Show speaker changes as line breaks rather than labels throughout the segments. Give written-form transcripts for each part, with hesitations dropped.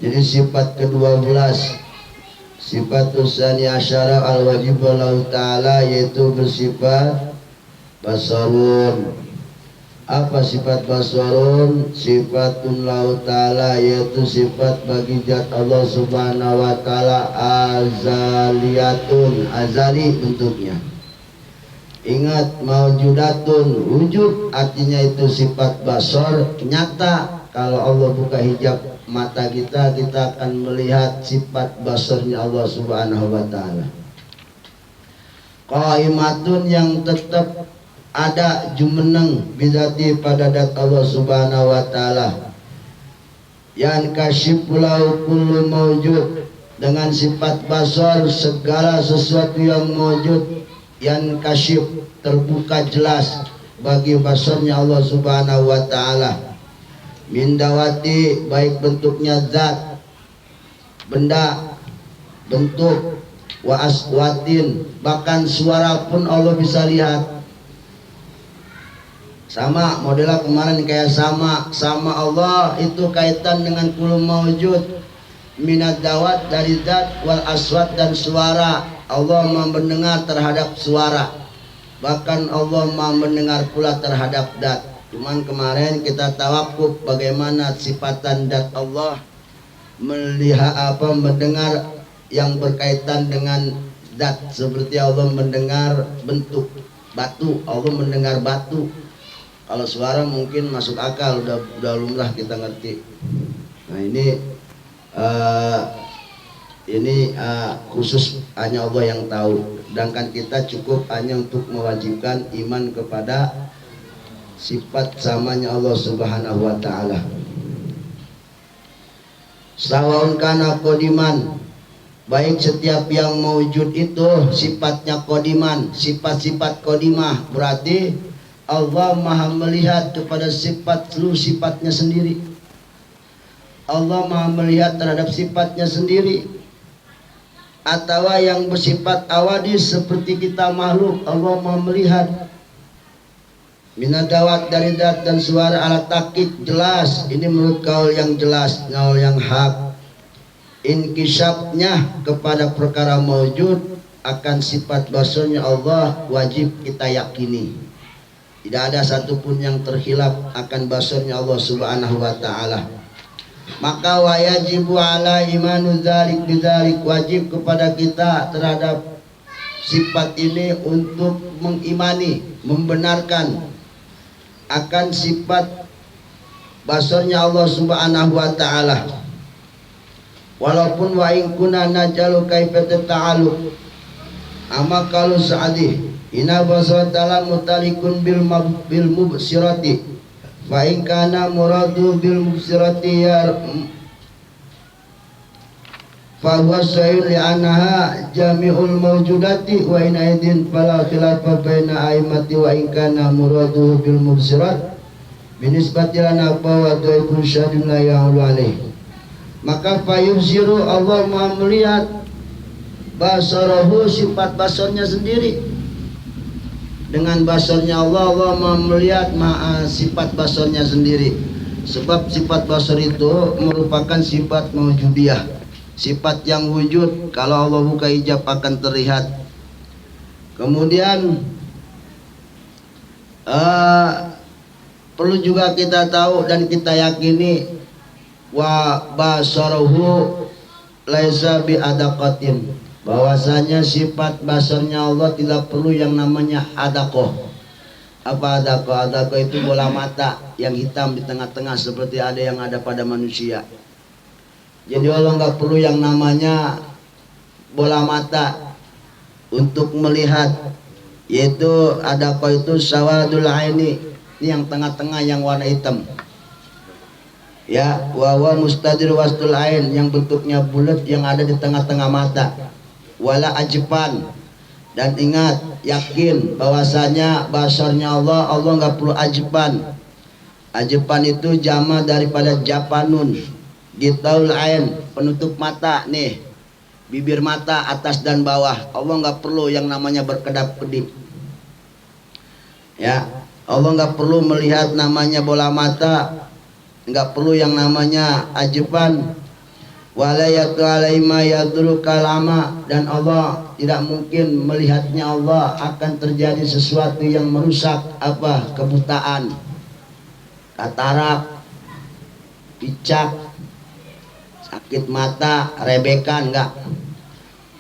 Jadi sifat ke-12, sifat tsani asyara al-wajib Allah Ta'ala, yaitu bersifat basarun. Apa sifat basarun? Sifatun lahu ta'ala, yaitu sifat bagi zat Allah Subhanahu wa ta'ala, azaliyatun, azali bentuknya. Ingat, maujudatun, wujud, artinya itu sifat basar, nyata. Kalau Allah buka hijab mata kita, kita akan melihat sifat basarnya Allah Subhanahu wa ta'ala. Qaimatun, yang tetap ada jumeneng bidati pada dat Allah Subhanahu wa ta'ala. Yang kasyifulau kullu mawjud, dengan sifat basar segala sesuatu yang mawjud, yang kasyif, terbuka jelas bagi basarnya Allah Subhanahu wa ta'ala. Mindawati, baik bentuknya zat, benda, bentuk, wa aswatin, bahkan suara pun Allah bisa lihat. Sama modelnya kemarin kayak sama Allah itu kaitan dengan kullu maujud, minad dawat, dari zat, wal aswat, dan suara. Allah mendengar terhadap suara, bahkan Allah mendengar pula terhadap zat. Cuman kemarin kita tawakuf bagaimana sifatan zat Allah melihat mendengar yang berkaitan dengan zat, seperti Allah mendengar bentuk batu, Allah mendengar batu. Kalau suara mungkin masuk akal, udah lumrah kita ngerti. Nah ini khusus hanya Allah yang tahu. Sedangkan kita cukup hanya untuk mewajibkan iman kepada sifat samanya Allah Subhanahu wa ta'ala. Sawaun kana qodiman, baik setiap yang mewujud itu sifatnya qodiman, sifat-sifat qodimah, berarti Allah maha melihat kepada sifat seluruh sifatnya sendiri. Allah maha melihat terhadap sifatnya sendiri. Atau yang bersifat awadis seperti kita makhluk, Allah maha melihat. Minadawat, dari dat dan suara, ala takik, jelas. Ini menurut kaul yang jelas, kaul yang hak. Inkisapnya kepada perkara mawjud akan sifat basarnya Allah wajib kita yakini. Tidak ada satupun yang terhilaf akan basarnya Allah Subhanahu wa ta'ala. Maka wajibu ala imanu dzalik bidzalik, wajib kepada kita terhadap sifat ini untuk mengimani, membenarkan akan sifat basarnya Allah Subhanahu wa ta'ala. Walaupun wa in kunna najalu kaifa ta'alluq, ama kalau saadi ina basar ta'ala mutalikun bil mubsirati, fa in kana muradu bil mubsirati ya fa huwa sahih li annaha jami'ul mawjudati, wa in aidin fala khilafa baina aimati, wa in kana muradu bil mubsirat binisbati lana wa dhaifun syadun la ya'ulu alaih. Maka fayubsiru, Allah maha melihat basarahu, sifat basarnya sendiri. Dengan basarnya Allah, Allah melihat sifat basarnya sendiri. Sebab sifat basar itu merupakan sifat mawjudiyah, sifat yang wujud. Kalau Allah buka hijab akan terlihat. Kemudian perlu juga kita tahu dan kita yakini, wa basarahu laisa bi adaqatin, bahwasanya sifat basarnya Allah tidak perlu yang namanya adakoh. Apa adakoh? Adakoh itu bola mata yang hitam di tengah-tengah seperti ada yang ada pada manusia. Jadi Allah nggak perlu yang namanya bola mata untuk melihat, yaitu adakoh itu sawadul aini, ini yang tengah-tengah yang warna hitam. Ya, wa mustadir wastul ain, yang bentuknya bulat yang ada di tengah-tengah mata. Wala ajpan, dan ingat, yakin bahwasanya basarnya Allah nggak perlu ajpan. Ajpan itu jama daripada japanun, gitaul ain, penutup mata nih, bibir mata atas dan bawah. Allah nggak perlu yang namanya berkedap-kedip. Ya, Allah nggak perlu melihat namanya bola mata, nggak perlu yang namanya ajpan. wala yatu alaihi ma yadruka lama, dan Allah tidak mungkin melihatnya Allah akan terjadi sesuatu yang merusak apa kebutaan, katarak, picak, sakit mata, rebekan, enggak.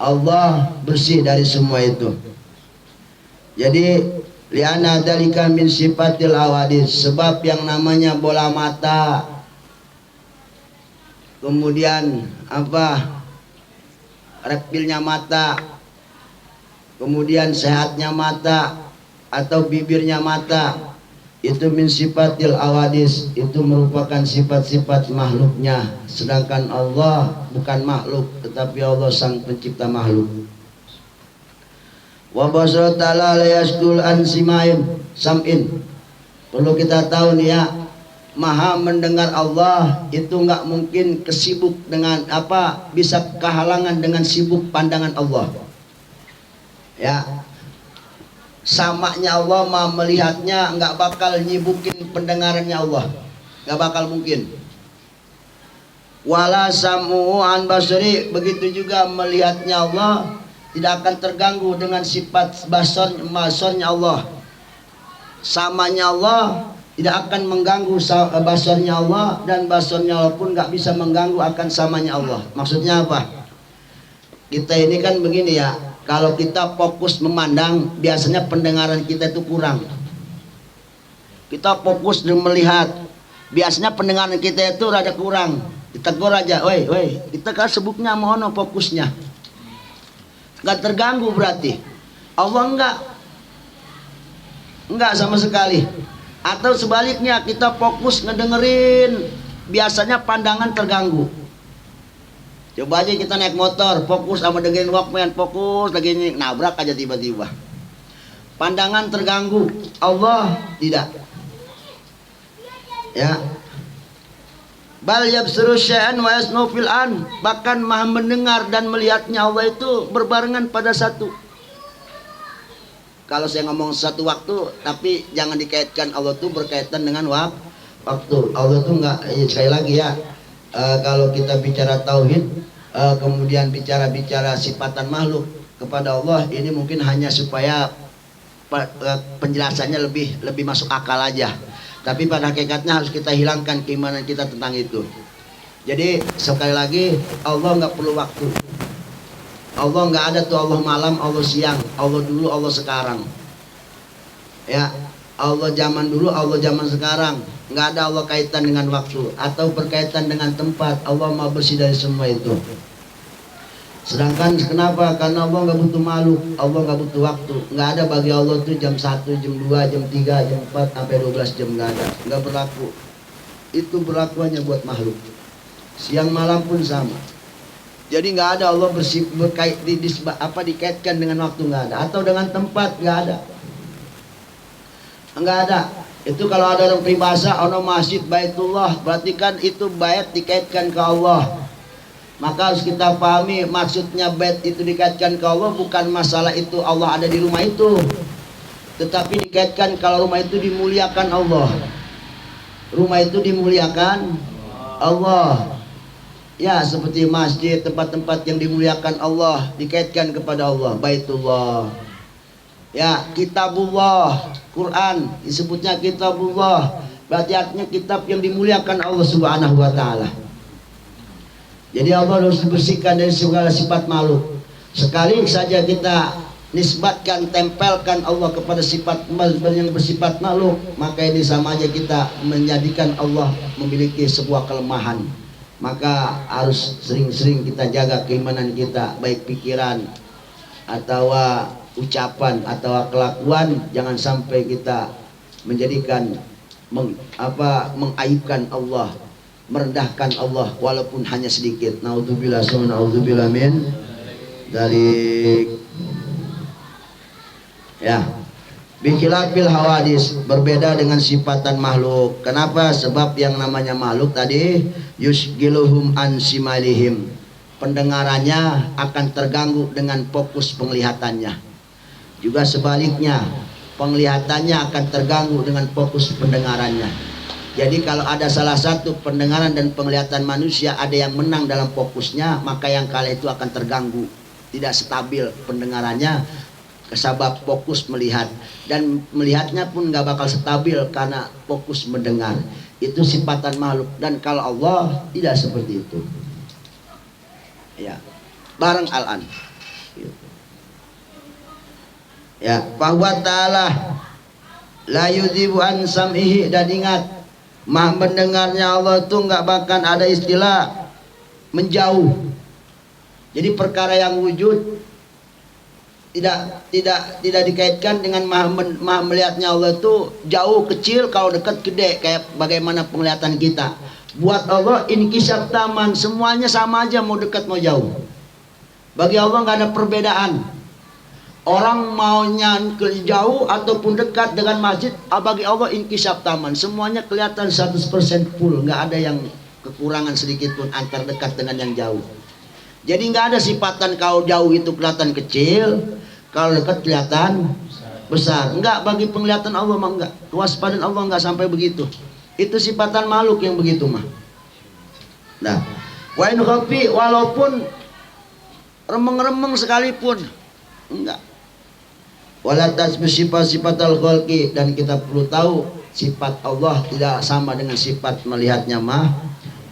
Allah bersih dari semua itu. Jadi liana dalika min sifatil awadis, sebab yang namanya bola mata, kemudian apa reptilnya mata, kemudian sehatnya mata atau bibirnya mata, itu min sifatil awadis, itu merupakan sifat-sifat makhluknya, sedangkan Allah bukan makhluk tetapi Allah sang pencipta makhluk. Wa basara ta'ala la yasdul an sam'in, perlu kita tahu nih ya, maha mendengar Allah itu nggak mungkin kesibuk dengan apa, bisa kehalangan dengan sibuk pandangan Allah ya. Samanya Allah maha melihatnya, nggak bakal nyibukin pendengarannya Allah, nggak bakal mungkin. Wala sam'u an basari, begitu juga melihatnya Allah tidak akan terganggu dengan sifat basarnya Allah. Samanya Allah tidak akan mengganggu basarnya Allah, dan basarnya Allah pun nggak bisa mengganggu akan samanya Allah. Maksudnya apa? Kita ini kan begini ya, kalau kita fokus memandang, biasanya pendengaran kita itu kurang. Kita fokus dan melihat, biasanya pendengaran kita itu rada kurang. Ditegur aja, woi, kita kan sebutnya mohon fokusnya, nggak terganggu berarti. Allah enggak sama sekali. Atau sebaliknya, kita fokus ngedengerin, biasanya pandangan terganggu. Coba aja kita naik motor, fokus sama dengerin Walkman, fokus lagi nabrak aja tiba-tiba, pandangan terganggu. Allah tidak ya. Bal yabsiru syai'an wa yasnu fil an, bahkan maha mendengar dan melihatnya Allah itu berbarengan pada satu. Kalau saya ngomong satu waktu, tapi jangan dikaitkan Allah itu berkaitan dengan waktu. Allah itu enggak, sekali lagi ya, kalau kita bicara tauhid, kemudian bicara sifatan makhluk kepada Allah, ini mungkin hanya supaya penjelasannya lebih masuk akal aja. Tapi pada hakikatnya harus kita hilangkan keimanan kita tentang itu. Jadi sekali lagi, Allah nggak perlu waktu. Allah nggak ada tuh Allah malam, Allah siang, Allah dulu, Allah sekarang. Ya, Allah zaman dulu, Allah zaman sekarang. Nggak ada Allah kaitan dengan waktu atau berkaitan dengan tempat. Allah maha bersih dari semua itu. Sedangkan kenapa? Karena Allah nggak butuh makhluk, Allah nggak butuh waktu. Nggak ada bagi Allah tuh jam 1, jam 2, jam 3, jam 4 sampai 12 jam, nggak ada, nggak berlaku. Itu berlaku hanya buat makhluk. Siang malam pun sama. Jadi nggak ada Allah dikaitkan dengan waktu, nggak ada, atau dengan tempat, nggak ada. Itu kalau ada orang peribahasa, ono masjid Baitullah, berarti kan itu bait dikaitkan ke Allah. Maka harus kita pahami maksudnya bait itu dikaitkan ke Allah, bukan masalah itu Allah ada di rumah itu, tetapi dikaitkan kalau rumah itu dimuliakan Allah. Rumah itu dimuliakan Allah. Ya, seperti masjid, tempat-tempat yang dimuliakan Allah dikaitkan kepada Allah, Baitullah. Ya, kitabullah, Quran disebutnya kitabullah, berarti artinya kitab yang dimuliakan Allah Subhanahu wa taala. Jadi Allah harus dibersihkan dari segala sifat makhluk. Sekali saja kita nisbatkan, tempelkan Allah kepada sifat yang bersifat makhluk, maka ini sama aja kita menjadikan Allah memiliki sebuah kelemahan. Maka harus sering-sering kita jaga keimanan kita, baik pikiran atau ucapan atau kelakuan. Jangan sampai kita menjadikan mengaibkan Allah, merendahkan Allah walaupun hanya sedikit. Naudzubillah summa naudzubillah min dari ya. Bikhilafil hawadis, berbeda dengan sifatan makhluk. Kenapa? Sebab yang namanya makhluk tadi yusgiluhum an simalihim, pendengarannya akan terganggu dengan fokus penglihatannya. Juga sebaliknya, penglihatannya akan terganggu dengan fokus pendengarannya. Jadi kalau ada salah satu pendengaran dan penglihatan manusia ada yang menang dalam fokusnya, maka yang kalah itu akan terganggu, tidak stabil pendengarannya, sebab fokus melihat, dan melihatnya pun nggak bakal stabil karena fokus mendengar. Itu sifatan makhluk, dan kalau Allah tidak seperti itu. Ya, bareng al-an. Ya, bahwa ta'ala la yudhibu an sam'ihi, dan ingat, maha mendengarnya Allah itu nggak bahkan ada istilah menjauh. Jadi perkara yang wujud tidak dikaitkan dengan maha melihatnya Allah itu jauh kecil, kalau dekat gede, kayak bagaimana penglihatan kita. Buat Allah inkisaf taman, semuanya sama aja, mau dekat mau jauh. Bagi Allah nggak ada perbedaan. Orang maunya jauh ataupun dekat dengan masjid, bagi Allah inkisaf taman, semuanya kelihatan 100% full, nggak ada yang kekurangan sedikit pun antar dekat dengan yang jauh. Jadi nggak ada sifatan kalau jauh itu kelihatan kecil, kalau dekat kelihatan besar. Enggak, bagi penglihatan Allah mah enggak, kewaspadaan Allah enggak sampai begitu. Itu sifatan makhluk yang begitu mah. Nah, wa in khafi, walaupun remeng-remeng sekalipun enggak. Wala tasbih sifat al-khalqi, dan kita perlu tahu sifat Allah tidak sama dengan sifat melihatnya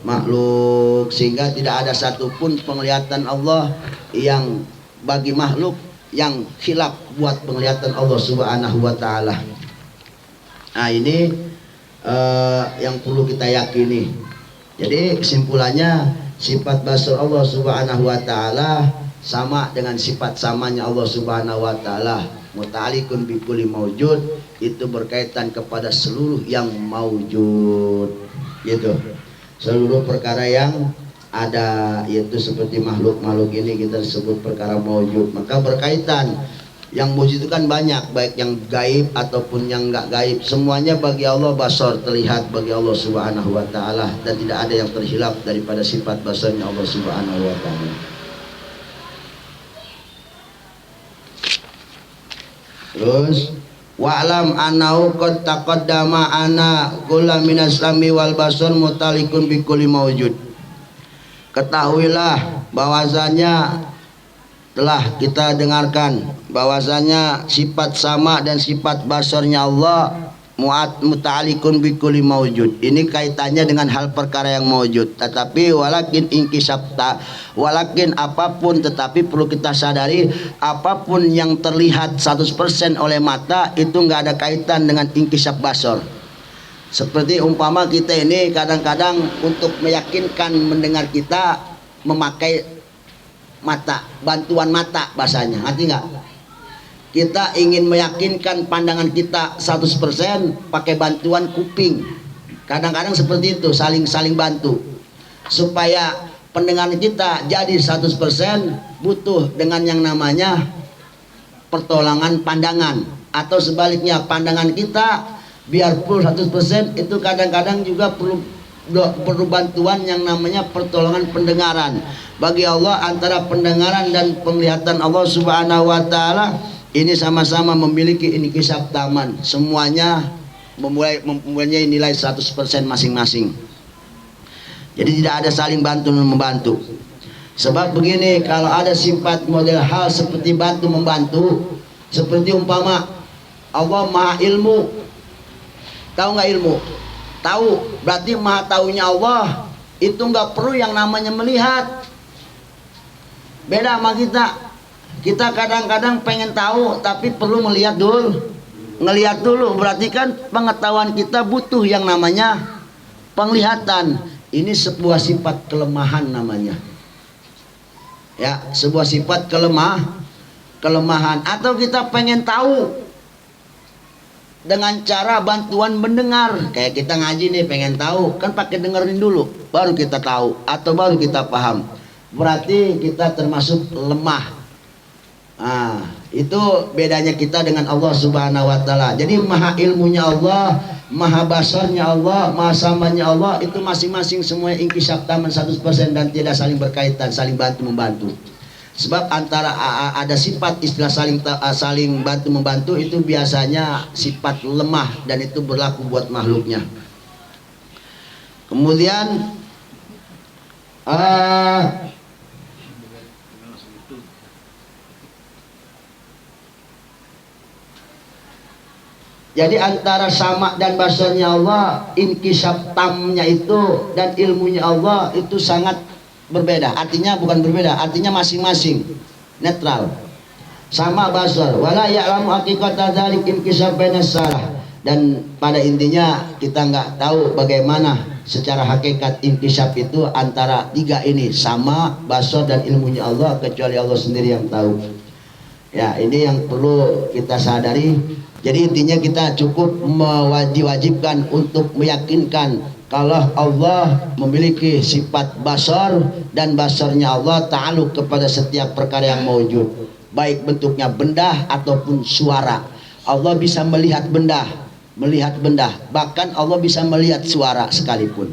makhluk, sehingga tidak ada satupun penglihatan Allah yang bagi makhluk yang khilaf buat penglihatan Allah Subhanahu wa taala. Nah, ini yang perlu kita yakini. Jadi kesimpulannya, sifat basar Allah Subhanahu wa taala sama dengan sifat samanya Allah Subhanahu wa taala. Muta'alikun bikulli maujud, itu berkaitan kepada seluruh yang maujud, gitu. Seluruh perkara yang ada, yaitu seperti makhluk-makhluk ini kita sebut perkara maujud. Maka berkaitan, yang maujud itu kan banyak, baik yang gaib ataupun yang enggak gaib, semuanya bagi Allah basar, terlihat bagi Allah Subhanahu wa taala, dan tidak ada yang terhilaf daripada sifat basarnya Allah Subhanahu wa taala. Terus wa'lam annahu qad taqaddama ana kullu minas sami wal basar mutalikun bi kulli maujud. Ketahuilah bahwasanya telah kita dengarkan bahwasanya sifat sama dan sifat basarnya Allah muta'alikun bi kulli maujud. Ini kaitannya dengan hal perkara yang maujud. Tetapi walakin inkisabta, walakin apapun, tetapi perlu kita sadari, apapun yang terlihat 100% oleh mata itu nggak ada kaitan dengan inkisab basar. Seperti umpama kita ini kadang-kadang untuk meyakinkan mendengar kita memakai mata, bantuan mata bahasanya, ngerti nggak? Kita ingin meyakinkan pandangan kita 100% pakai bantuan kuping. Kadang-kadang seperti itu, saling bantu. Supaya pendengaran kita jadi 100%, butuh dengan yang namanya pertolongan pandangan. Atau sebaliknya, pandangan kita biar full 100%, itu kadang-kadang juga perlu bantuan yang namanya pertolongan pendengaran. Bagi Allah, antara pendengaran dan penglihatan Allah Subhanahu wa taala ini sama-sama memiliki inkisab taman, semuanya mempunyai nilai 100% masing-masing. Jadi tidak ada saling bantu membantu. Sebab begini, kalau ada sifat model hal seperti bantu membantu, seperti umpama Allah maha ilmu, tahu nggak ilmu? Tahu, berarti maha taunya Allah itu nggak perlu yang namanya melihat. Beda sama kita. Kita kadang-kadang pengen tahu tapi perlu melihat dulu. Ngelihat dulu, berarti kan pengetahuan kita butuh yang namanya penglihatan. Ini sebuah sifat kelemahan namanya. Ya, sebuah sifat kelemahan. Atau kita pengen tahu dengan cara bantuan mendengar. Kayak kita ngaji nih, pengen tahu, kan pakai dengerin dulu baru kita tahu atau baru kita paham. Berarti kita termasuk lemah. Nah, itu bedanya kita dengan Allah Subhanahu wa taala. Jadi maha ilmunya Allah, maha basarnya Allah, maha samanya Allah, itu masing-masing semua inkisab taman 100% dan tidak saling berkaitan, saling bantu membantu. Sebab antara ada sifat istilah saling bantu membantu itu biasanya sifat lemah, dan itu berlaku buat makhluknya. Kemudian jadi antara sama dan basarnya Allah, inkisab tamnya itu dan ilmunya Allah itu sangat berbeda. Artinya bukan berbeda, artinya masing-masing netral. Sama basar, wala ya'lamu haqiqata dzalik inkisab bainas salah. Dan pada intinya kita nggak tahu bagaimana secara hakikat inkisab itu antara tiga ini, sama, basar dan ilmunya Allah, kecuali Allah sendiri yang tahu. Ya, ini yang perlu kita sadari. Jadi intinya kita cukup mewajibkan untuk meyakinkan kalau Allah memiliki sifat basar dan basarnya Allah ta'aluk kepada setiap perkara yang mewujud, baik bentuknya benda ataupun suara. Allah bisa melihat benda, bahkan Allah bisa melihat suara sekalipun.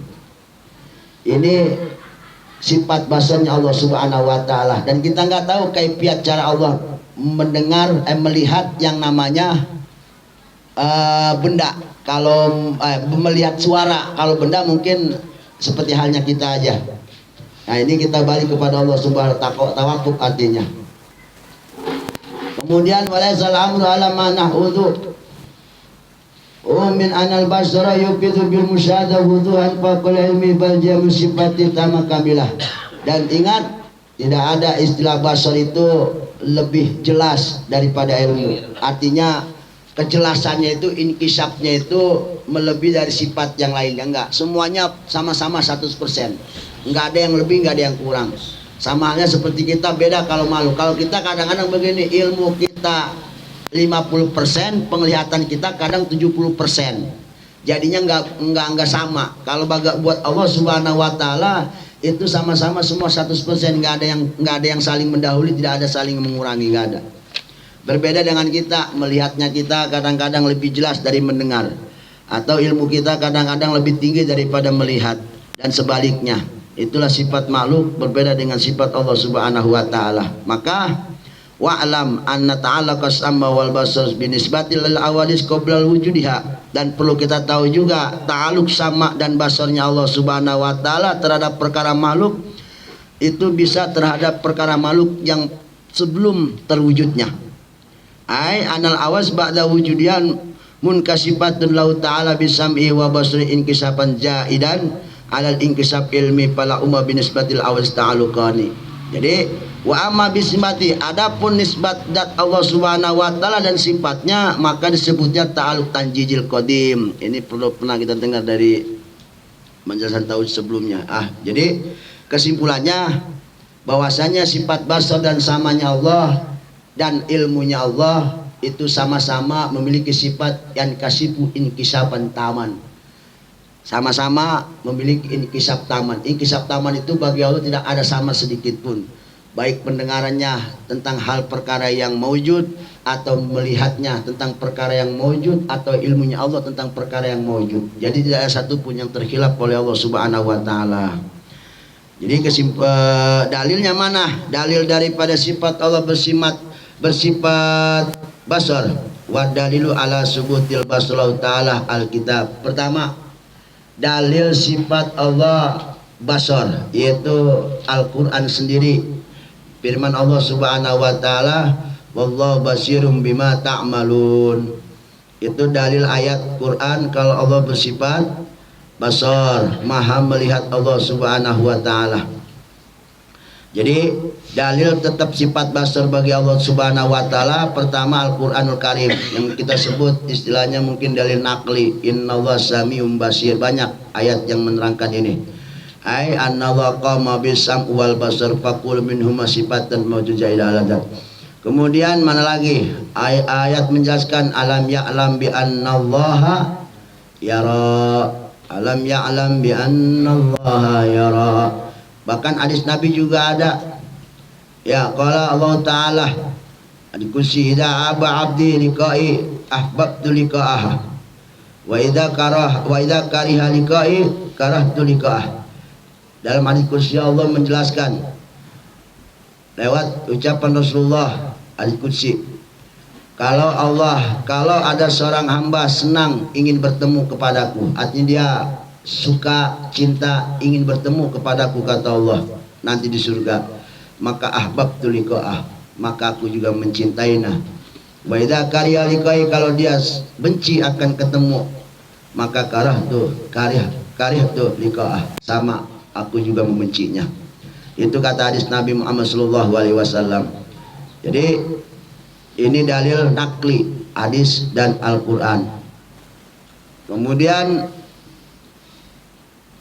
Ini sifat basarnya Allah subhanahu wa ta'ala. Dan kita nggak tahu kaifiat cara Allah mendengar, melihat yang namanya benda. Kalau melihat suara, kalau benda mungkin seperti halnya kita aja. Nah, ini kita balik kepada Allah subhanahu wa ta'ala, tawakuf artinya. Kemudian walaysal amru ala ma nahudhu min anal basara yufidu bil musyahada wuduhan faqul ilmi bal jamu sifati tama kamilah. Dan ingat, tidak ada istilah basar itu lebih jelas daripada ilmu. Artinya kejelasannya itu, inkisabnya itu melebihi dari sifat yang lainnya. Enggak, semuanya sama-sama 100%. Enggak ada yang lebih, enggak ada yang kurang. Sama halnya seperti kita, beda kalau makhluk. Kalau kita kadang-kadang begini, ilmu kita 50%, penglihatan kita kadang 70%. Jadinya enggak sama. Kalau buat Allah subhanahu wa ta'ala itu sama-sama semua 100%, enggak ada yang saling mendahului, tidak ada saling mengurangi, enggak ada. Berbeda dengan kita, melihatnya kita kadang-kadang lebih jelas dari mendengar, atau ilmu kita kadang-kadang lebih tinggi daripada melihat, dan sebaliknya. Itulah sifat makhluk berbeda dengan sifat Allah subhanahu wa ta'ala. Maka wa'lam anna ta'ala qasama wal basar binisbatil lil awalis qoblal wujudiha. Dan perlu kita tahu juga ta'aluk sama dan basarnya Allah subhanahu wa ta'ala terhadap perkara makhluk itu bisa terhadap perkara makhluk yang sebelum terwujudnya. Ai anal awas ba'da wujudian munkasibatun lau ta'ala bisam'i wa basri inkisaban jaidan alal inkisab ilmi fala umma binisbatil awas ta'alukani. Jadi wa amma bismati, adapun nisbat dat Allah subhanahu wa ta'ala dan sifatnya, maka disebutnya ta'aluk tanjijil qadim. Ini pernah kita dengar dari penjelasan tahun sebelumnya. Jadi kesimpulannya bahwasanya sifat basar dan samanya Allah dan ilmunya Allah itu sama-sama memiliki sifat yang kasifu inkisaban taman. Sama-sama memiliki inkisab taman. Inkisab taman itu bagi Allah tidak ada sama sedikit pun. Baik pendengarannya tentang hal perkara yang mewujud, atau melihatnya tentang perkara yang mewujud, atau ilmunya Allah tentang perkara yang mewujud. Jadi tidak ada satu pun yang terkhilaf oleh Allah subhanahu wa ta'ala. Jadi dalilnya mana? Dalil daripada sifat Allah bersifat basar. Wa dalilu ala subutil basar ta'ala al-kitab. Pertama, dalil sifat Allah basar yaitu Al-Quran sendiri. Firman Allah subhanahu wa ta'ala, wallahu basirum bima ta'malun. Itu dalil ayat Quran kalau Allah bersifat basar, maha melihat Allah subhanahu wa ta'ala. Jadi dalil tetap sifat basar bagi Allah subhanahu wa ta'ala. Pertama Al-Quranul Karim, yang kita sebut istilahnya mungkin dalil nakli, innallaha sami'un basir. Banyak ayat yang menerangkan ini. Ai annallaha qama bisam wal basar faqul minhum sifatan mawjudah ila aladat. Kemudian mana lagi ayat menjelaskan alam ya'lam bi annallaha yara, alam ya'lam bi annallaha yara. Bahkan hadis Nabi juga ada. Ya, qala Allah Ta'ala di kursi, idza aba abdi liqa'i ahbabtu liqa'ah wa idza kariha liqa'i karahtu liqa'ah. Dalam hadis kursi Allah menjelaskan lewat ucapan Rasulullah hadis kursi, kalau ada seorang hamba senang ingin bertemu kepadaku, artinya dia suka, cinta, ingin bertemu kepadaku, kata Allah nanti di surga. Maka ahbabtu liqa'ah, maka aku juga mencintainya. Wa idza kariha liqa'i, kalau dia benci akan ketemu, maka karihtu liqa'ah, sama aku juga membencinya. Itu kata hadis Nabi Muhammad sallallahu alaihi wasallam. Jadi ini dalil nakli, hadis dan Al-Qur'an. Kemudian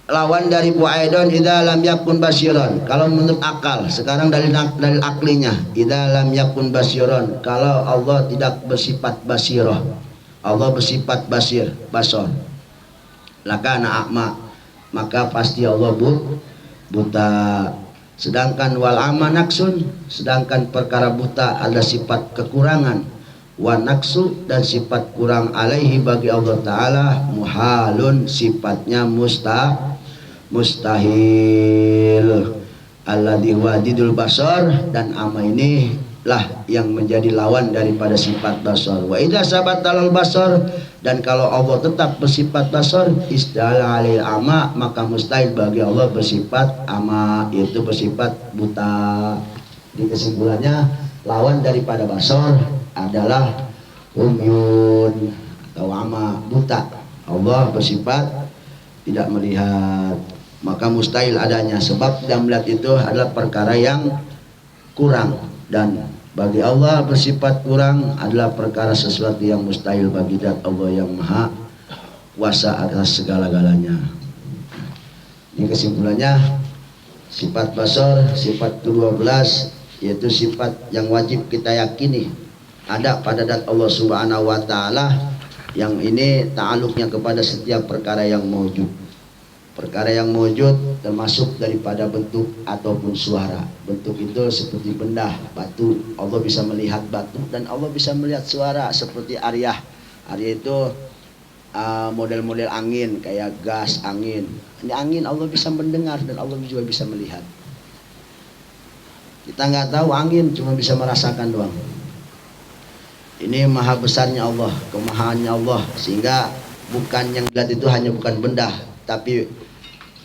lawan dari bu'aidon, idza lam yakun basyiran, kalau menurut akal. Sekarang dalil aklinya, idza lam yakun basyiran, kalau Allah tidak bersifat basirah, Allah bersifat basar, lakana a'ma, maka pasti Allah buta. Sedangkan wal ama naksun, sedangkan perkara buta ada sifat kekurangan, wa naksu, dan sifat kurang alaihi bagi Allah Ta'ala, muhalun, sifatnya mustahil. Alladhi wadidul basar, dan ama ini lah yang menjadi lawan daripada sifat basar. Wa idza sabatal basar, dan kalau Allah tetap bersifat basar, istala alil ama, maka mustahil bagi Allah bersifat ama, yaitu bersifat buta. Di kesimpulannya, lawan daripada basar adalah umyun atau ama, buta. Allah bersifat tidak melihat, maka mustahil adanya, sebab tidak melihat itu adalah perkara yang kurang, dan bagi Allah bersifat kurang adalah perkara sesuatu yang mustahil bagi zat Allah yang maha kuasa atas segala-galanya. Ini kesimpulannya, sifat basar, sifat ke-12, yaitu sifat yang wajib kita yakini ada pada zat Allah Subhanahu wa Ta'ala, yang ini ta'aluknya kepada setiap perkara yang mawjud. Perkara yang mewujud termasuk daripada bentuk ataupun suara. Bentuk itu seperti benda, batu. Allah bisa melihat batu, dan Allah bisa melihat suara seperti Ariyah. Ariyah itu model-model angin, kayak gas angin. Ini angin Allah bisa mendengar, dan Allah juga bisa melihat. Kita nggak tahu angin, cuma bisa merasakan doang. Ini maha besarnya Allah, kemahaannya Allah, sehingga bukan yang dilihat itu hanya bukan benda, tapi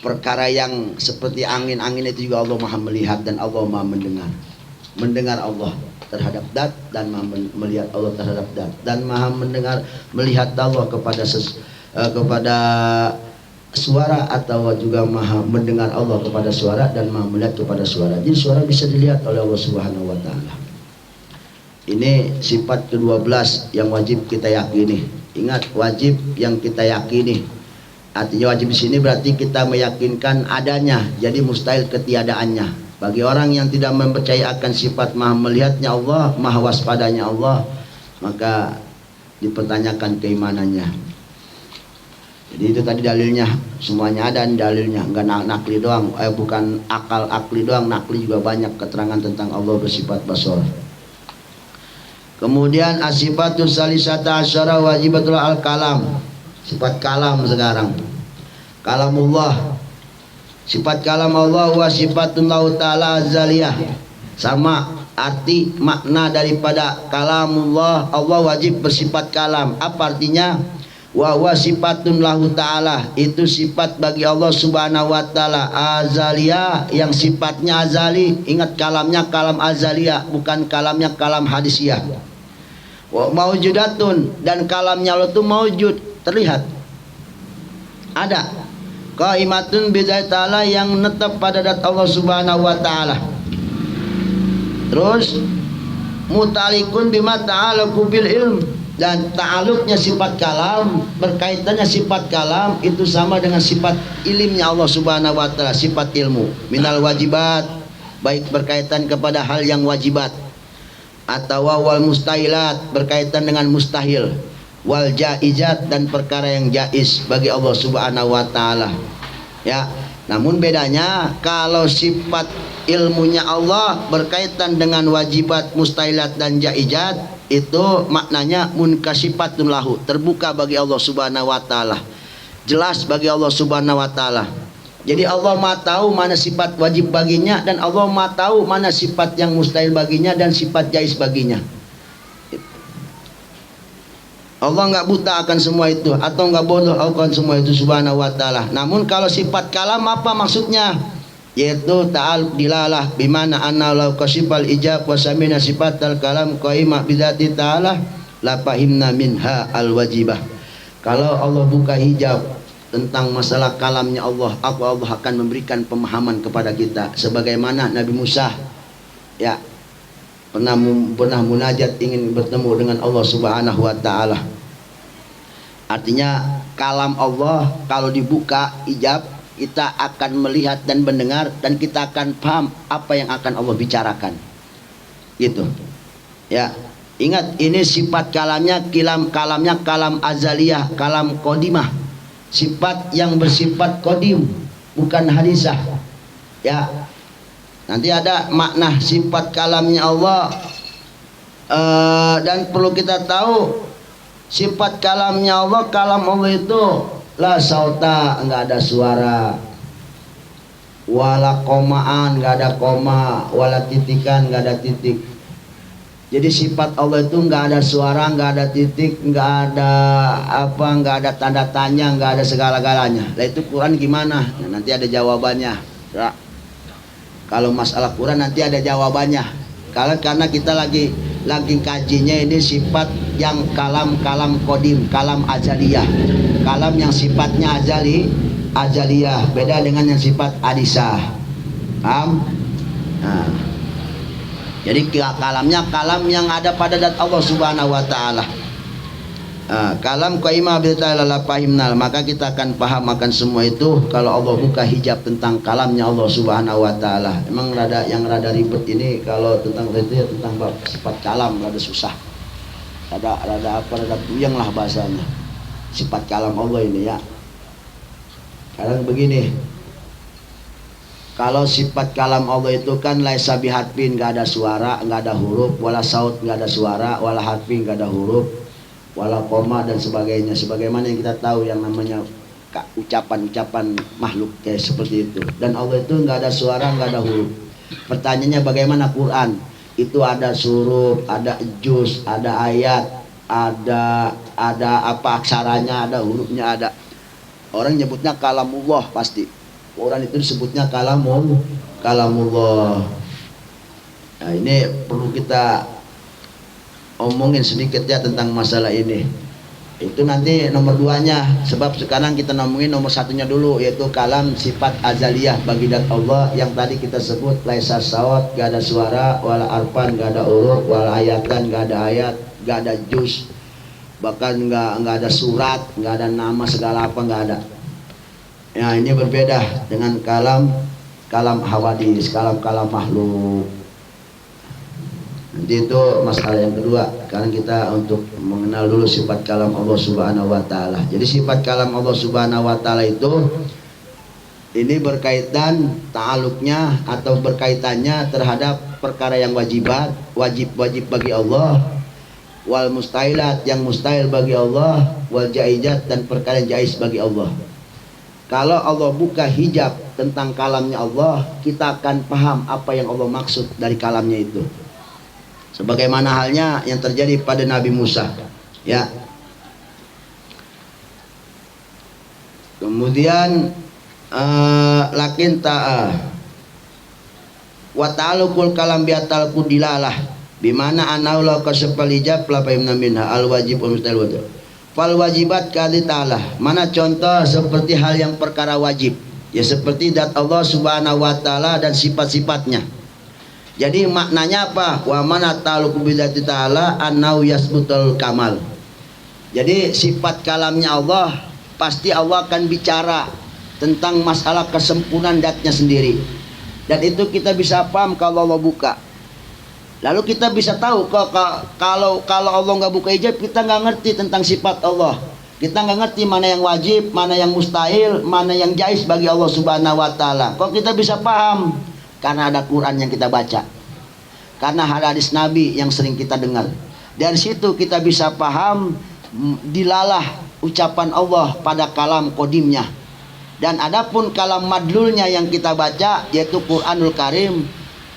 perkara yang seperti angin itu juga Allah maha melihat, dan Allah maha mendengar Allah terhadap dat, dan maha melihat Allah terhadap dat, dan maha melihat Allah kepada suara, atau juga maha mendengar Allah kepada suara, dan maha melihat kepada suara. Jadi suara bisa dilihat oleh Allah Subhanahu wa Ta'ala. Ini sifat ke-12 yang wajib kita yakini. Ingat, wajib yang kita yakini. Artinya wajib di sini berarti kita meyakinkan adanya, jadi mustahil ketiadaannya. Bagi orang yang tidak mempercayai akan sifat maha melihatnya Allah, maha waspadanya Allah, maka dipertanyakan keimanannya. Jadi itu tadi dalilnya, semuanya ada dalilnya, enggak nakli doang, bukan akli doang, nakli juga banyak keterangan tentang Allah bersifat basar. Kemudian asifatus salisata asyara wajibatul al-kalam. Sifat kalam sekarang, kalamullah, sifat kalam Allah wa sifatun lahu ta'ala azaliyah, sama arti makna daripada kalamullah. Allah wajib bersifat kalam. Apa artinya? Wa sifatun lahu ta'ala, itu sifat bagi Allah Subhanahu wa Ta'ala azaliyah, yang sifatnya azali. Ingat, kalamnya kalam azaliyah, bukan kalamnya kalam hadisiyah. Wa maujudatun, dan kalamnya Allah itu maujud, terlihat, ada. Qaimatun bidzat ta'ala, yang netap pada zat Allah Subhanahu wa Ta'ala. Terus mutalikun bima ta'alaqu bil ilm, dan ta'aluknya sifat kalam, berkaitannya sifat kalam itu sama dengan sifat ilimnya Allah Subhanahu wa Ta'ala, sifat ilmu. Minal wajibat, baik berkaitan kepada hal yang wajibat, atau wal mustahilat, berkaitan dengan mustahil, wal jaizat, dan perkara yang jaiz bagi Allah Subhanahu wa Ta'ala. Ya, namun bedanya kalau sifat ilmunya Allah berkaitan dengan wajibat, mustahilat, dan jaizat, itu maknanya munkasifatun lahu, terbuka bagi Allah Subhanahu wa Ta'ala, jelas bagi Allah Subhanahu wa Ta'ala. Jadi Allah Maha tahu mana sifat wajib baginya, dan Allah Maha tahu mana sifat yang mustahil baginya dan sifat jaiz baginya. Allah nggak buta akan semua itu, atau nggak bodoh akan semua itu subhanahu wa ta'ala. Namun kalau sifat kalam apa maksudnya? Yaitu ta'al dilalah bimana anna law kasifal ijab wa samina sifatal kalam qaimah bidzati ta'ala la fahimna minha al wajibah. Kalau Allah buka hijab tentang masalah kalamnya Allah akan memberikan pemahaman kepada kita. Sebagaimana Nabi Musa ya pernah munajat ingin bertemu dengan Allah subhanahu wa ta'ala. Artinya kalam Allah kalau dibuka hijab, kita akan melihat dan mendengar, dan kita akan paham apa yang akan Allah bicarakan gitu ya. Ingat, ini sifat kalamnya kalam azaliyah, kalam qadimah, sifat yang bersifat qadim, bukan hadisah ya. Nanti ada makna sifat kalamnya Allah, dan perlu kita tahu sifat kalamnya Allah, kalam Allah itu la sauta, enggak ada suara, wala komaan, enggak ada koma, wala titikan, enggak ada titik. Jadi sifat Allah itu enggak ada suara, enggak ada titik, enggak ada apa, enggak ada tanda tanya, enggak ada segala-galanya. Lah itu Quran gimana? Nah, nanti ada jawabannya ya. Kalau masalah Quran nanti ada jawabannya. Karena kita lagi kajinya ini sifat yang kalam qadim, kalam azaliyah, kalam yang sifatnya azaliyah, beda dengan yang sifat hadisah. Paham? Nah, jadi kalamnya kalam yang ada pada zat Allah subhanahu wa ta'ala. Kalam qaimah bi ta'ala la fahimna, maka kita akan paham akan semua itu kalau Allah buka hijab tentang kalamnya Allah subhanahu wa ta'ala. Emang yang rada ribet ini kalau tentang itu ya, tentang sifat kalam rada susah, rada puyeng lah bahasanya sifat kalam Allah ini ya. Sekarang begini, kalau sifat kalam Allah itu kan laisa bihatfin, nggak ada suara, nggak ada huruf, wala saut, nggak ada suara, wala hatfin, nggak ada huruf, wala koma dan sebagainya. Sebagaimana yang kita tahu yang namanya ucapan-ucapan makhluk kayak seperti itu. Dan Allah itu nggak ada suara, nggak ada huruf. Pertanyaannya bagaimana Quran? Itu ada suruf, ada juz, ada ayat, ada apa aksaranya, ada hurufnya, ada. Orang nyebutnya kalamullah pasti. Quran itu disebutnya kalamullah. Nah, ini perlu kita omongin sedikit ya tentang masalah ini. Itu nanti nomor 2-nya, sebab sekarang kita ngomongin nomor 1-nya dulu, yaitu kalam sifat azaliyah bagi zat Allah yang tadi kita sebut laisa sawat, gak ada suara, wala arfan, gak ada huruf, wala ayatan, gak ada ayat, gak ada juz, bahkan nggak ada surat, nggak ada nama segala apa, nggak ada. Ya, ini berbeda dengan kalam hawadis, kalam makhluk. Nanti itu masalah yang kedua. Sekarang kita untuk mengenal dulu sifat kalam Allah subhanahu wa ta'ala. Jadi sifat kalam Allah subhanahu wa ta'ala itu ini berkaitan ta'aluknya atau berkaitannya terhadap perkara yang wajib bagi Allah, wal mustahilat yang mustahil bagi Allah, wal jaizat dan perkara yang jaiz bagi Allah. Kalau Allah buka hijab tentang kalamnya Allah, kita akan paham apa yang Allah maksud dari kalamnya itu. Sebagaimana halnya yang terjadi pada Nabi Musa ya. Kemudian lakin ta'a wa ta'alukul kalam biatal kudilalah bimana anaula kasfal hijab la fahimna minha al wajib wa mustahil wajib fal wajibat kali ta'ala. Mana contoh seperti hal yang perkara wajib ya, seperti zat Allah subhanahu wa ta'ala dan sifat-sifatnya. Jadi maknanya apa? Wa mana ta'aluku bidzati ta'ala annau yasbutul kamal. Jadi sifat kalamnya Allah, pasti Allah akan bicara tentang masalah kesempurnaan zatnya sendiri. Dan itu kita bisa paham kalau Allah buka. Lalu kita bisa tahu kalau Allah nggak buka hijab, kita nggak ngerti tentang sifat Allah. Kita nggak ngerti mana yang wajib, mana yang mustahil, mana yang jaiz bagi Allah subhanahu wa ta'ala. Kok kita bisa paham? Karena ada Quran yang kita baca, karena hadis Nabi yang sering kita dengar. Dari situ kita bisa paham dilalah ucapan Allah pada kalam kodimnya. Dan adapun kalam madlulnya yang kita baca, yaitu Quranul Karim,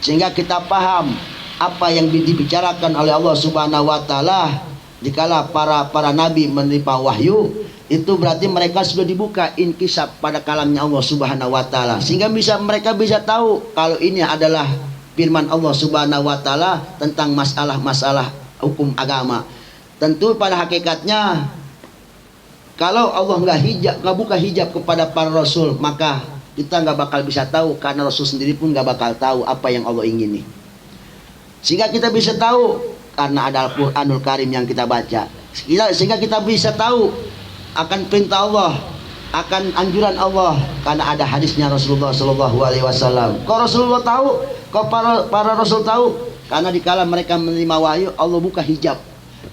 sehingga kita paham apa yang dibicarakan oleh Allah subhanahu wa ta'ala Dikala para nabi menerima wahyu, itu berarti mereka sudah dibuka inkisab pada kalamnya Allah Subhanahu wa taala, sehingga mereka bisa tahu kalau ini adalah firman Allah Subhanahu wa taala tentang masalah-masalah hukum agama. Tentu pada hakikatnya kalau Allah nggak buka hijab kepada para rasul, maka kita nggak bakal bisa tahu, karena rasul sendiri pun nggak bakal tahu apa yang Allah ingini. Sehingga kita bisa tahu karena ada Al-Quranul Karim yang kita baca. Sehingga kita bisa tahu akan perintah Allah, akan anjuran Allah, karena ada hadisnya Rasulullah Shallallahu Alaihi Wasallam. Kau Rasulullah tahu, kau para Rasul tahu, karena dikala mereka menerima wahyu, Allah buka hijab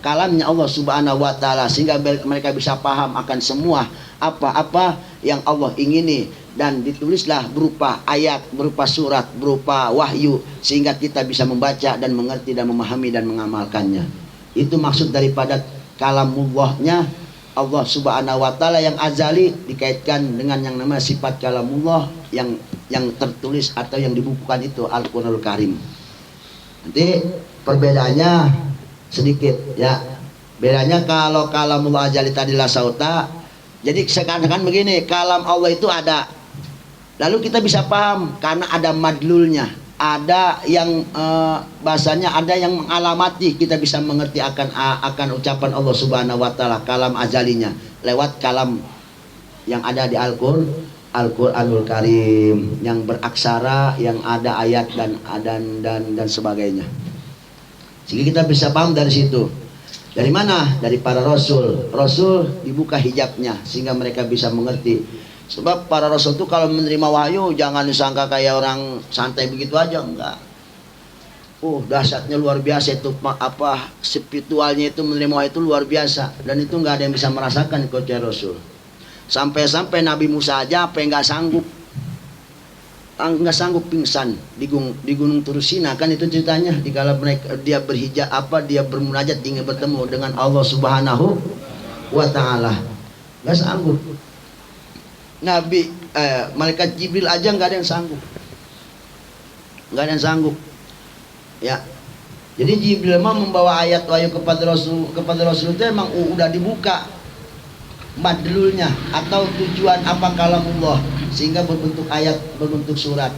kalamnya Allah Subhanahu Wa Taala, sehingga mereka bisa paham akan semua apa-apa yang Allah ingini, dan ditulislah berupa ayat, berupa surat, berupa wahyu, sehingga kita bisa membaca dan mengerti dan memahami dan mengamalkannya. Itu maksud daripada kalamullahnya Allah Subhanahu wa taala yang azali, dikaitkan dengan yang namanya sifat kalamullah yang tertulis atau yang dibukukan, itu Al-Qur'anul Karim. Nanti perbedaannya sedikit ya. Bedanya kalau kalamullah azali tadi la sauta, jadi seakan-akan begini, kalam Allah itu ada. Lalu kita bisa paham karena ada madlulnya, ada yang bahasanya, ada yang mengalamati, kita bisa mengerti akan ucapan Allah Subhanahu wa taala, kalam azalinya lewat kalam yang ada di Al-Qur'anul Karim, yang beraksara, yang ada ayat dan sebagainya. Sehingga kita bisa paham dari situ. Dari mana? Dari para rasul. Rasul dibuka hijabnya sehingga mereka bisa mengerti. Sebab para rasul itu kalau menerima wahyu, jangan disangka kayak orang santai begitu aja, enggak. Dahsyatnya luar biasa itu, spiritualnya itu menerima wahyu itu luar biasa, dan itu enggak ada yang bisa merasakan kecuali rasul. Sampai Nabi Musa aja enggak sanggup pingsan di gunung Turusina, kan itu ceritanya. Dikala dia dia bermunajat, ingin bertemu dengan Allah Subhanahu wa taala, enggak sanggup. Malaikat Jibril aja nggak ada yang sanggup, ya. Jadi Jibril membawa ayat wahyu kepada Rasul itu emang udah dibuka madlulnya atau tujuan apa kalamullah, sehingga berbentuk ayat, berbentuk surat,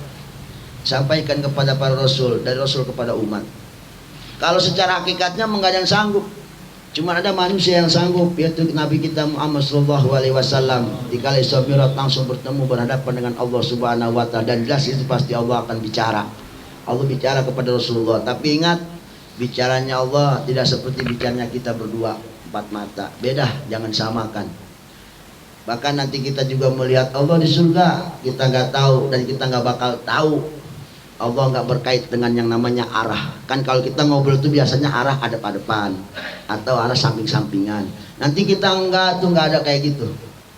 sampaikan kepada para rasul, dari rasul kepada umat. Kalau secara hakikatnya nggak ada yang sanggup. Cuma ada manusia yang sanggup, yaitu Nabi kita Muhammad Sallallahu Alaihi Wasallam. Dikala Isra Mi'raj langsung bertemu, berhadapan dengan Allah Subhanahu Wa Taala, dan jelas itu pasti Allah akan bicara. Allah bicara kepada Rasulullah. Tapi ingat, bicaranya Allah tidak seperti bicaranya kita berdua empat mata. Beda, jangan samakan. Bahkan nanti kita juga melihat Allah di surga, kita nggak tahu dan kita nggak bakal tahu. Allah nggak berkait dengan yang namanya arah. Kan kalau kita ngobrol itu biasanya arah hadap-hadapan atau arah samping-sampingan. Nanti kita nggak ada kayak gitu.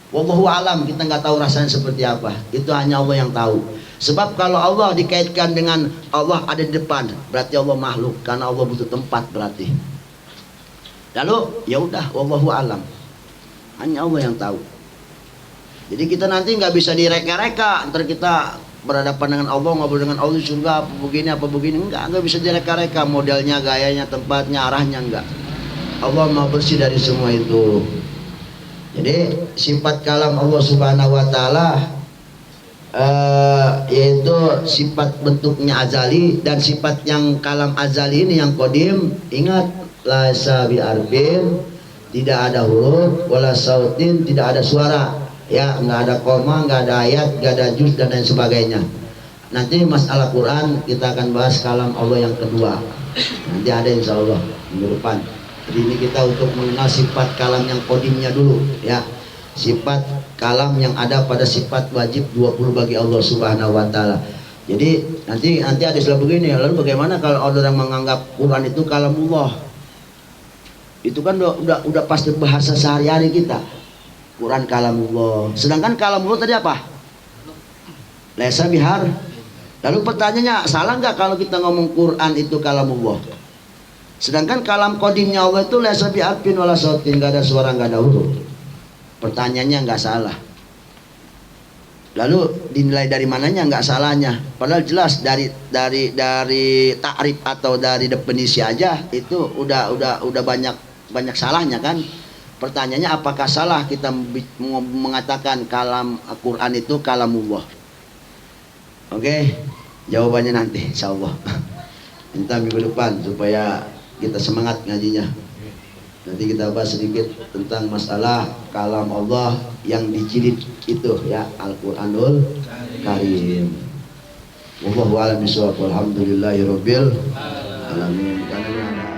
Wallahu alam, kita nggak tahu rasanya seperti apa. Itu hanya Allah yang tahu. Sebab kalau Allah dikaitkan dengan Allah ada di depan, berarti Allah makhluk, karena Allah butuh tempat berarti. Lalu ya udah, wallahu alam. Hanya Allah yang tahu. Jadi kita nanti nggak bisa direka-reka, ntar kita berhadapan dengan Allah, ngobrol dengan Allah di surga, apa begini, enggak bisa direka-reka, modelnya, gayanya, tempatnya, arahnya, enggak. Allah maha bersih dari semua itu. Jadi sifat kalam Allah Subhanahu wa taala yaitu sifat bentuknya azali, dan sifat yang kalam azali ini yang qadim, ingat, la sabi arbin, tidak ada huruf, wala sautin, tidak ada suara. Ya, nggak ada koma, nggak ada ayat, nggak ada juz dan lain sebagainya. Nanti masalah Quran kita akan bahas kalam Allah yang kedua. Nanti ada insya Allah minggu depan. Jadi ini kita untuk mengenal sifat kalam yang kodimnya dulu, ya. Sifat kalam yang ada pada sifat wajib 20 bagi Allah Subhanahu wa taala. Jadi nanti ada istilah begini, lalu bagaimana kalau ada orang menganggap Quran itu kalamullah? Itu kan udah pasti bahasa sehari-hari kita. Quran kalamullah. Sedangkan kalamullah tadi apa? Laisa bihar. Lalu pertanyaannya, salah nggak kalau kita ngomong Quran itu kalamullah? Sedangkan kalam kodimnya Allah itu laisa bi'arfin wala sautin, nggak ada suara, nggak ada huruf. Pertanyaannya nggak salah. Lalu dinilai dari mananya nggak salahnya? Padahal jelas dari takrif atau dari definisi aja itu udah banyak banyak salahnya kan. Pertanyaannya, apakah salah kita mengatakan kalam Al-Quran itu kalamullah? Oke, jawabannya nanti insyaallah. Minta minggu depan supaya kita semangat ngajinya. Nanti kita bahas sedikit tentang masalah kalam Allah yang dijilid itu ya, Al-Quranul Karim. Wallahu a'lam bishawab. Walhamdulillahirabbil alamin. Karena ada